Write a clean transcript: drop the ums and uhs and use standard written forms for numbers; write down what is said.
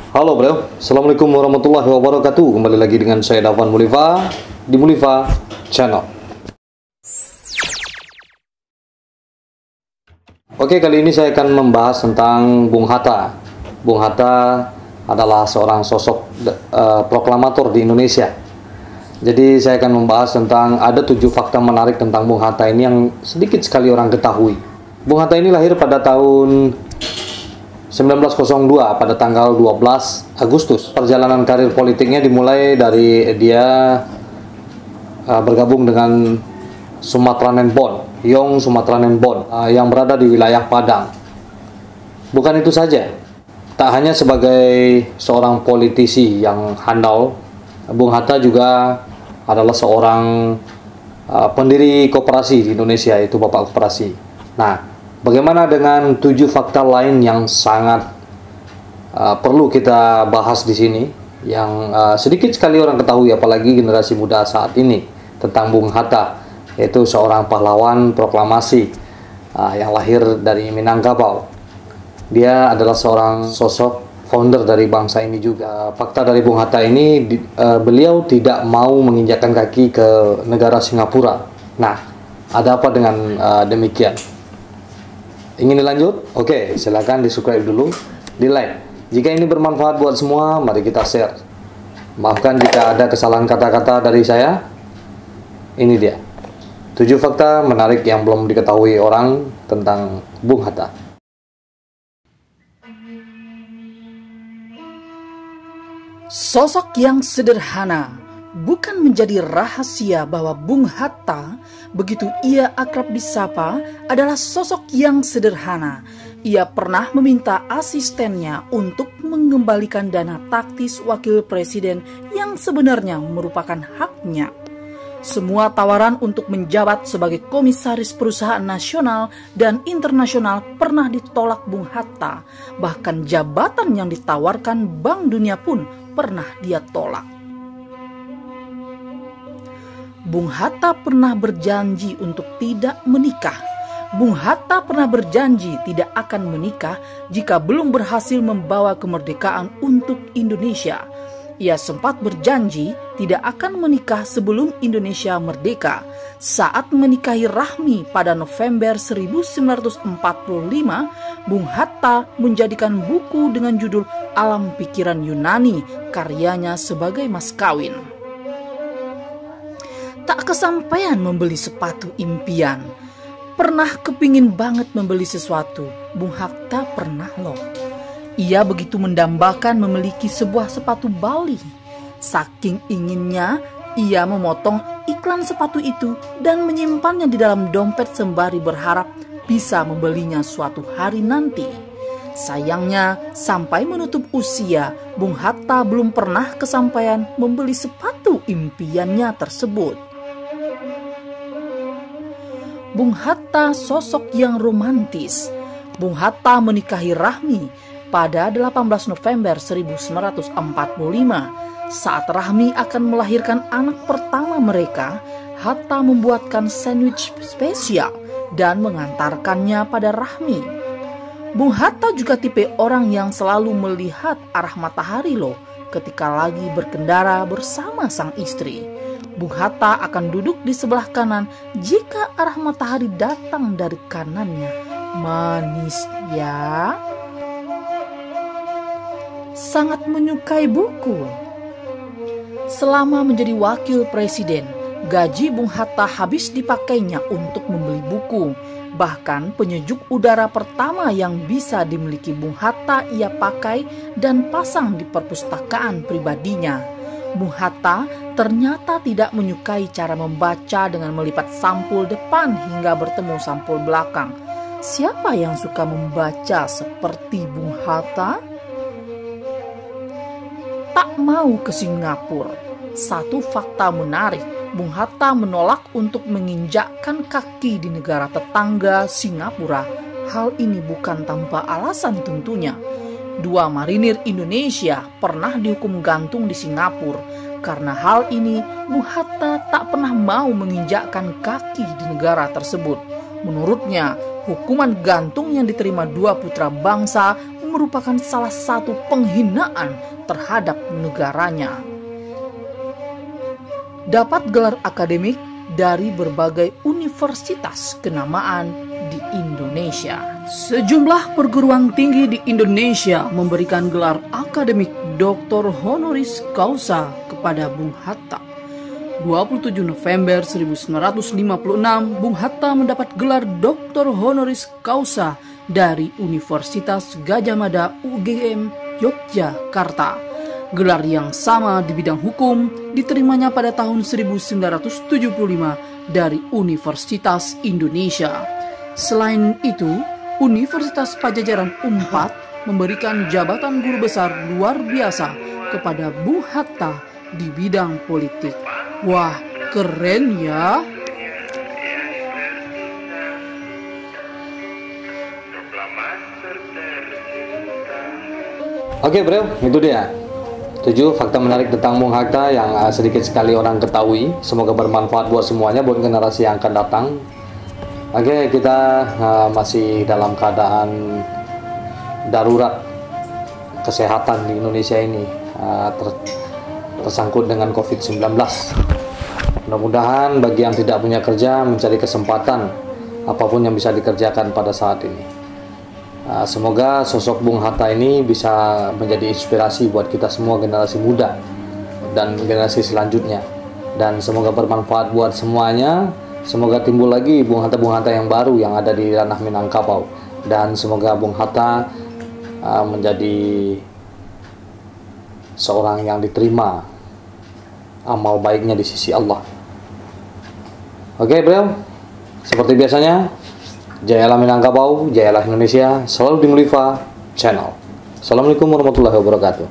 Halo bro, Assalamualaikum warahmatullahi wabarakatuh. Kembali lagi dengan saya Dafan Mulifa di Mulifa Channel. Oke, kali ini saya akan membahas tentang Bung Hatta. Bung Hatta adalah seorang sosok proklamator di Indonesia. Jadi saya akan membahas tentang ada 7 fakta menarik tentang Bung Hatta ini yang sedikit sekali orang ketahui. Bung Hatta ini lahir pada tahun 1902 pada tanggal 12 Agustus. Perjalanan karir politiknya dimulai dari dia bergabung dengan Sumatranen Bond, Young Sumatranen Bond yang berada di wilayah Padang. Bukan itu saja, tak hanya sebagai seorang politisi yang handal, Bung Hatta juga adalah seorang pendiri koperasi di Indonesia, yaitu Bapak Koperasi. Nah, bagaimana dengan 7 fakta lain yang sangat perlu kita bahas di sini, yang sedikit sekali orang ketahui, apalagi generasi muda saat ini, tentang Bung Hatta, yaitu seorang pahlawan proklamasi yang lahir dari Minangkabau. Dia adalah seorang sosok founder dari bangsa ini juga. Fakta dari Bung Hatta ini, beliau tidak mau menginjakkan kaki ke negara Singapura. Nah, ada apa dengan demikian? Ingin dilanjut? Oke, silakan di-subscribe dulu, di-like. Jika ini bermanfaat buat semua, mari kita share. Maafkan jika ada kesalahan kata-kata dari saya. Ini dia 7 fakta menarik yang belum diketahui orang tentang Bung Hatta. Sosok yang sederhana. Bukan menjadi rahasia bahwa Bung Hatta, begitu ia akrab disapa, adalah sosok yang sederhana. Ia pernah meminta asistennya untuk mengembalikan dana taktis wakil presiden yang sebenarnya merupakan haknya. Semua tawaran untuk menjabat sebagai komisaris perusahaan nasional dan internasional pernah ditolak Bung Hatta. Bahkan jabatan yang ditawarkan Bank Dunia pun pernah dia tolak. Bung Hatta pernah berjanji untuk tidak menikah. Bung Hatta pernah berjanji tidak akan menikah jika belum berhasil membawa kemerdekaan untuk Indonesia. Ia sempat berjanji tidak akan menikah sebelum Indonesia merdeka. Saat menikahi Rahmi pada November 1945, Bung Hatta menjadikan buku dengan judul Alam Pikiran Yunani karyanya sebagai mas kawin. Tak kesampaian membeli sepatu impian. Pernah kepingin banget membeli sesuatu. Bung Hatta pernah loh. Ia begitu mendambakan memiliki sebuah sepatu Bali. Saking inginnya, ia memotong iklan sepatu itu dan menyimpannya di dalam dompet sembari berharap bisa membelinya suatu hari nanti. Sayangnya, sampai menutup usia, Bung Hatta belum pernah kesampaian membeli sepatu impiannya tersebut. Bung Hatta sosok yang romantis. Bung Hatta menikahi Rahmi pada 18 November 1945. Saat Rahmi akan melahirkan anak pertama mereka, Hatta membuatkan sandwich spesial dan mengantarkannya pada Rahmi. Bung Hatta juga tipe orang yang selalu melihat arah matahari loh ketika lagi berkendara bersama sang istri. Bung Hatta akan duduk di sebelah kanan jika arah matahari datang dari kanannya. Manis ya. Sangat menyukai buku. Selama menjadi wakil presiden, gaji Bung Hatta habis dipakainya untuk membeli buku. Bahkan penyejuk udara pertama yang bisa dimiliki Bung Hatta ia pakai dan pasang di perpustakaan pribadinya. Bung Hatta ternyata tidak menyukai cara membaca dengan melipat sampul depan hingga bertemu sampul belakang. Siapa yang suka membaca seperti Bung Hatta? Tak mau ke Singapura. Satu fakta menarik, Bung Hatta menolak untuk menginjakkan kaki di negara tetangga Singapura. Hal ini bukan tanpa alasan tentunya. 2 marinir Indonesia pernah dihukum gantung di Singapura. Karena hal ini, Bung Hatta tak pernah mau menginjakkan kaki di negara tersebut. Menurutnya, hukuman gantung yang diterima 2 putra bangsa merupakan salah satu penghinaan terhadap negaranya. Dapat gelar akademik dari berbagai universitas kenamaan di Indonesia. Sejumlah perguruan tinggi di Indonesia memberikan gelar akademik Dr. Honoris Causa kepada Bung Hatta. 27 November 1956, Bung Hatta mendapat gelar Dr. Honoris Causa dari Universitas Gadjah Mada UGM Yogyakarta. Gelar yang sama di bidang hukum diterimanya pada tahun 1975 dari Universitas Indonesia. Selain itu, Universitas Padjadjaran Unpad memberikan jabatan guru besar luar biasa kepada Bung Hatta di bidang politik. Wah, keren ya! Oke bro, itu dia 7 fakta menarik tentang Bung Hatta yang sedikit sekali orang ketahui. Semoga bermanfaat buat semuanya, buat generasi yang akan datang. Oke, kita masih dalam keadaan darurat kesehatan di Indonesia ini, tersangkut dengan COVID-19. Mudah-mudahan bagi yang tidak punya kerja mencari kesempatan apapun yang bisa dikerjakan pada saat ini. Semoga sosok Bung Hatta ini bisa menjadi inspirasi buat kita semua generasi muda dan generasi selanjutnya, dan semoga bermanfaat buat semuanya. Semoga timbul lagi Bung Hatta yang baru yang ada di ranah Minangkabau, dan semoga Bung Hatta menjadi seorang yang diterima amal baiknya di sisi Allah. Oke bro, seperti biasanya, jayalah Minangkabau, jayalah Indonesia, selalu di Mulifa Channel. Assalamualaikum warahmatullahi wabarakatuh.